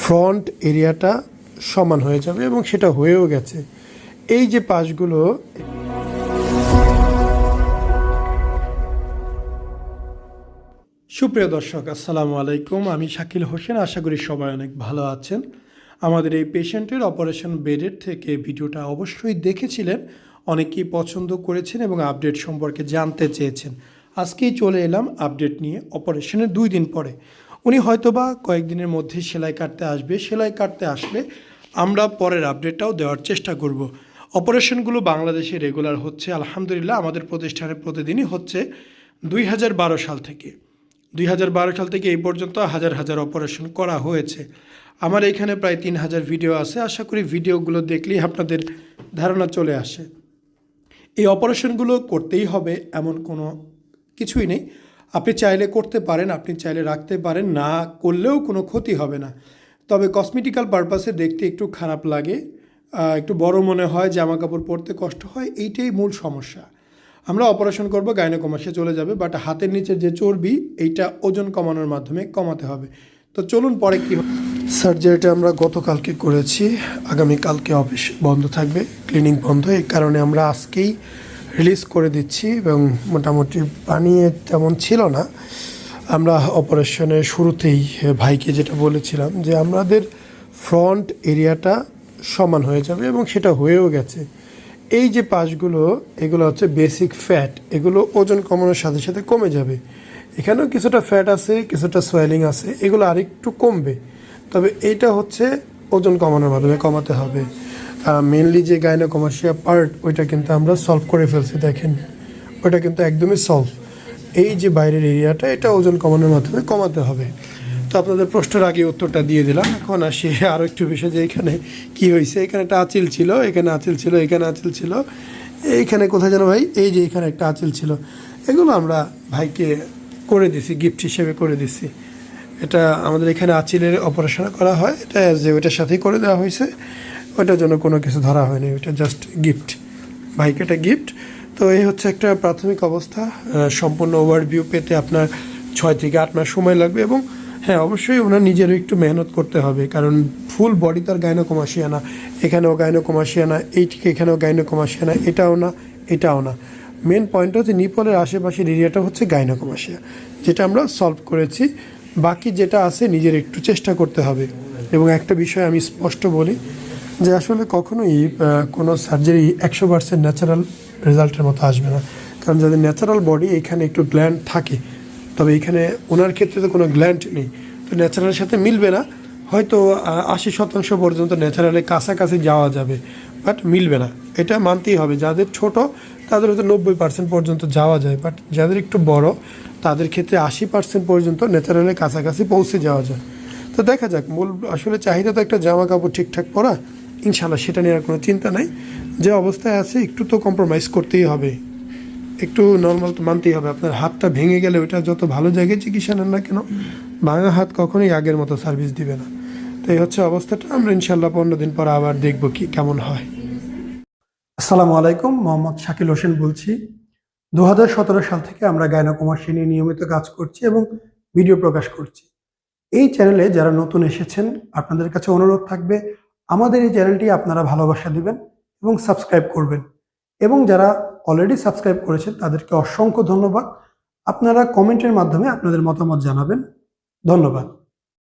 Front এরিয়াটা সমান হয়ে যাবে এবং সেটা হয়েও গেছে। এই যে পাশগুলো, সুপ্রিয় দর্শক আসসালামু আলাইকুম, আমি শাকিল হোসেন। আশা করি সবাই অনেক ভালো আছেন। আমাদের এই পেশেন্টের অপারেশন বেডের থেকে ভিডিওটা অবশ্যই দেখেছিলেন, অনেকেই পছন্দ করেছেন এবং আপডেট সম্পর্কে জানতে চেয়েছেন। আজকেই চলে এলাম আপডেট নিয়ে। অপারেশনের 2 দিন পরে উনি হয়তোবা কয়েকদিনের মধ্যে সেলাই কাটতে আসবে। সেলাই কাটতে আসলে আমরা পরের আপডেটটাও দেওয়ার চেষ্টা করব। অপারেশনগুলো বাংলাদেশে রেগুলার হচ্ছে আলহামদুলিল্লাহ। আমাদের প্রতিষ্ঠানে প্রতিদিনই হচ্ছে 2012 সাল থেকে। 2012 সাল থেকে এই পর্যন্ত হাজার হাজার অপারেশন করা হয়েছে। আমার এখানে প্রায় 3000 ভিডিও আছে। আশা করি ভিডিওগুলো দেখলেই আপনাদের ধারণা চলে আসে। এই অপারেশনগুলো করতেই হবে এমন কোনো কিছুই নেই। আপনি চাইলে করতে পারেন, আপনি চাইলে রাখতে পারেন, না করলেও কোনো ক্ষতি হবে না। তবে কসমেটিক্যাল পারপাসে দেখতে একটু খারাপ লাগে, একটু বড় মনে হয়, জামা কাপড় পরতে কষ্ট হয়, এইটাই মূল সমস্যা। আমরা অপারেশন করব, গাইনোকমাসে চলে যাবে, বাট হাতের নিচের যে চর্বি এইটা ওজন কমানোর মাধ্যমে কমাতে হবে। তো চলুন পরে কী হয়। সার্জারিটা আমরা গতকালকে করেছি, আগামীকালকে অফিস বন্ধ থাকবে, ক্লিনিক বন্ধ। এই কারণে আমরা আজকেই রিলিজ করে দিচ্ছি এবং মোটামুটি বানিয়ে তেমন ছিল না। আমরা অপারেশনের শুরুতেই ভাইকে যেটা বলেছিলাম যে আমাদের ফ্রন্ট এরিয়াটা সমান হয়ে যাবে এবং সেটা হয়েও গেছে। এই যে পাশগুলো, এগুলো হচ্ছে বেসিক ফ্যাট, এগুলো ওজন কমানোর সাথে সাথে কমে যাবে। এখানেও কিছুটা ফ্যাট আছে, কিছুটা সোয়েলিং আছে, এগুলো আরেকটু কমবে। তবে এইটা হচ্ছে ওজন কমানোর মাধ্যমে কমাতে হবে। মেনলি যে গাইনোকমার্সিয়া পার্ট, ওইটা কিন্তু আমরা সলভ করে ফেলছি, দেখেন ওইটা কিন্তু একদমই সলভ। এই যে বাইরের এরিয়াটা, এটা ওজন কমানোর মাধ্যমে কমাতে হবে। তো আপনাদের প্রশ্নের আগে উত্তরটা দিয়ে দিলাম। এখন আসি আরও একটু বিষয় যে এখানে কী হয়েছে। এখানে একটা আঁচিল ছিল, এখানে আঁচিল ছিল, এখানে আঁচিল ছিল, এইখানে কোথায় যেন ভাই, এই যে এখানে একটা আঁচিল ছিল। এগুলো আমরা ভাইকে করে দিছি, গিফট হিসেবে করে দিছি। এটা আমাদের এখানে আঁচিলের অপারেশন করা হয়, এটা যে ওইটার সাথেই করে দেওয়া হয়েছে, ওইটার জন্য কোনো কিছু ধরা হয়নি, ওইটা জাস্ট গিফট, ভাইকে একটা গিফট। তো এই হচ্ছে একটা প্রাথমিক অবস্থা। সম্পূর্ণ ওভারভিউ পেতে আপনার 6 থেকে 8 মাস সময় লাগবে। এবং হ্যাঁ, অবশ্যই ওনার নিজেরও একটু মেহনত করতে হবে, কারণ ফুল বডি তো আর গাইনোকমাসিয়া না। এখানেও গাইনোকমাসিয়া না, এইটিকে এখানেও গাইনোকমাসিয়া না, এটাও না, এটাও না। মেন পয়েন্ট হচ্ছে নিপলের আশেপাশের এরিয়াটা হচ্ছে গাইনোকমাসিয়া, যেটা আমরা সলভ করেছি। বাকি যেটা আছে নিজের একটু চেষ্টা করতে হবে। এবং একটা বিষয় আমি স্পষ্ট বলি যে আসলে কখনোই কোনো সার্জারি 100% ন্যাচারাল রেজাল্টের মতো আসবে না। কারণ যাদের ন্যাচারাল বডি, এখানে একটু গ্ল্যান্ড থাকে, তবে এখানে ওনার ক্ষেত্রে তো কোনো গ্ল্যান্ড নেই, তো ন্যাচারালের সাথে মিলবে না। হয়তো 80% পর্যন্ত ন্যাচারালের কাছাকাছি যাওয়া যাবে, বাট মিলবে না, এটা মানতেই হবে। যাদের ছোট তাদের হয়তো 90% পর্যন্ত যাওয়া যায়, বাট যাদের একটু বড় তাদের ক্ষেত্রে 80% পর্যন্ত ন্যাচারালের কাছাকাছি পৌঁছে যাওয়া যায়। তো দেখা যাক, মূল আসলে চাহিদা তো একটা জামা কাপড় ঠিকঠাক পরা, ইনশাল্লাহ সেটা নিয়ে আর কোনো চিন্তা নাই। যে অবস্থায় আছে একটু তো কম্প্রোমাইজ করতেই হবে, একটু নর্মাল তো মানতেই হবে। আপনার হাতটা ভেঙে গেলে ওইটা যত ভালো জায়গায় চিকিৎসা নেন না কেন, ভাঙা হাত কখনোই আগের মতো সার্ভিস দিবে না। তো এই হচ্ছে অবস্থাটা। আমরা ইনশাল্লাহ 15 দিন পর আবার দেখবো কি কেমন হয়। আসসালামু আলাইকুম, মোহাম্মদ শাকিল হোসেন বলছি। 2017 সাল থেকে আমরা গাইনোকমার্সিয়া নিয়ে নিয়মিত কাজ করছি এবং ভিডিও প্রকাশ করছি। এই চ্যানেলে যারা নতুন এসেছেন, আপনাদের কাছে অনুরোধ থাকবে আমাদের এই চ্যানেলটি আপনারা ভালোবাসা দিবেন এবং সাবস্ক্রাইব করবেন। এবং যারা অলরেডি সাবস্ক্রাইব করেছেন তাদেরকে অসংখ্য ধন্যবাদ। আপনারা কমেন্টের মাধ্যমে আপনাদের মতামত জানাবেন। ধন্যবাদ।